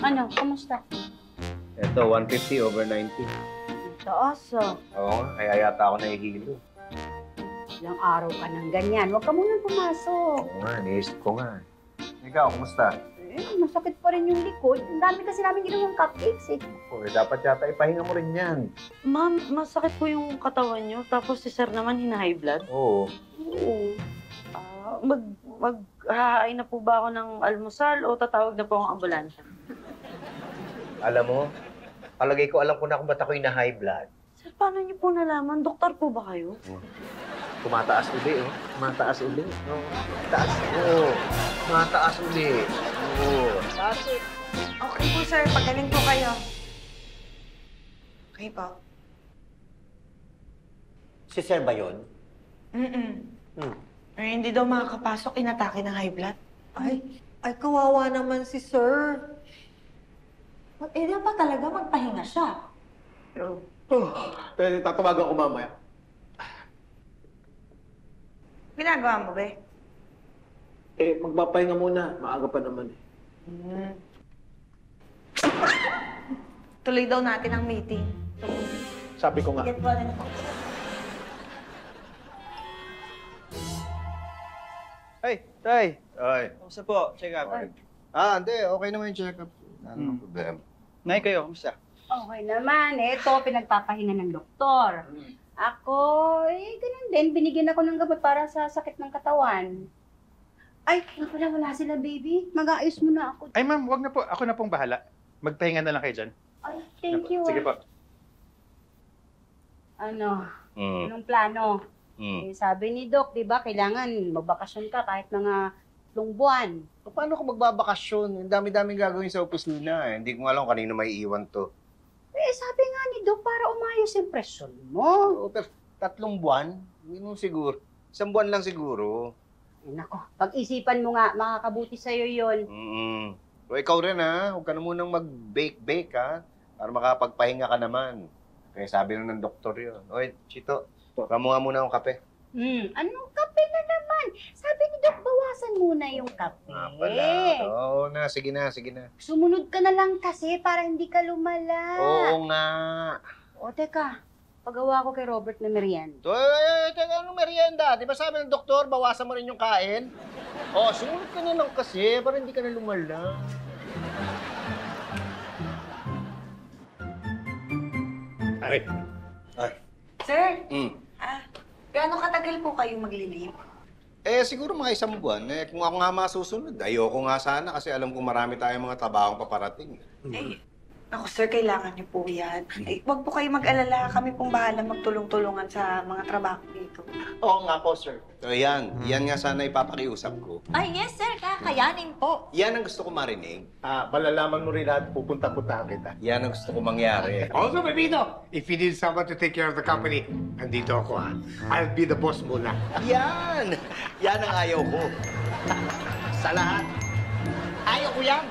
Ano, kumusta? Ito, 150 over 90. Taas ah. Oo nga, kaya yata ako nahihilo. Ilang araw ka ng ganyan. Huwag ka munang pumasok. Oo nga, niisip ko nga. Ikaw, kumusta? Masakit pa rin yung likod. Ang dami kasi namin ginawang cupcakes eh. Dapat yata ipahinga mo rin yan. Ma'am, masakit po yung katawan niyo. Tapos si sir naman hina-high blood. Oo. Oo. Maghahain na po ba ako ng almusal o tatawag na po ang ambulansya? Alam mo, palagay ko alam ko na kung ba't ako'y na-high blood. Sir, paano niyo po nalaman? Doktor po ba kayo? Tumataas uli, oh. Tumataas uli. Oo. Taas. Oo. Tumataas uli. Oo. Taas eh. Okay po, sir. Pagaling po kayo. Okay po. Si Sir ba yun? Hindi daw makakapasok, inatake ng high blood. Ay, kawawa naman si Sir. Dapat talaga magpahinga siya. Tatawagan ko mamaya. Ginagawa mo, be? Magpapahinga muna. Maaga pa naman eh. Tuloy daw natin ang meeting. Sabi ko nga. Ay, Tay. Ay. Kamusta po? Check up. Hindi. Okay naman yung check-up. Ano problema? Nay, kayo. Kamusta? Okay naman. Ito, pinagpapahinga ng doktor. Ako, ganun din. Binigyan ako ng gamot para sa sakit ng katawan. Ay, wala sila, baby. Mag-aayos muna ako. Ay, ma'am, wag na po. Ako na pong bahala. Magpahinga na lang kayo dyan. Ay, thank you. Sige po. Ano? Anong plano? Sabi ni Doc, di ba, kailangan magbakasyon ka kahit mga 3 buwan. Paano ko magbabakasyon? Ang dami-daming gagawin sa opisina eh. Hindi ko alam kanino may iwan to. Sabi nga ni Doc, para umayos yung presyon mo. Oo, pero 3 buwan? Hindi mo siguro. 1 buwan lang siguro. Nako, pag-isipan mo nga, makakabuti sa'yo yun. So, ikaw rin ha. Huwag ka na munang mag-bake-bake ha. Para makapagpahinga ka naman. Kaya sabi ng doktor yun. Oy, Chito, mo nga muna akong kape. Anong kape na naman? Sabi ni Doc, bawasan muna yung kape. Pala. Oo na, sige na. Sumunod ka na lang kasi para hindi ka lumala. Oo nga. O, teka. Pagawa ko kay Robert na merienda. Teka, anong merienda? Di ba sabi ng doktor, bawasan mo rin yung kain? Sumunod ka na lang kasi para hindi ka na lumala. Ay. Sir, gaano katagal po kayong maglilib? Siguro mga 1 buwan. Kung ako nga masusunod, ayoko nga sana kasi alam ko marami tayong mga trabahong paparating. Ako, sir, kailangan niyo po yan. Huwag po kayo mag-alala. Kami pong bahala magtulong-tulungan sa mga trabaho dito. Oo nga po, sir. So yan nga sana ipapakiusap ko. Ay, yes, sir. Kakayanin po. Yan ang gusto ko marinig. Malalaman mo rin lahat, pupunta-punta kita. Yan ang gusto ko mangyari. Also, Pepito, if you need someone to take care of the company, andito ako ha. I'll be the boss muna. Yan! Yan ang ayaw ko. Sa lahat. Ayaw ko yan!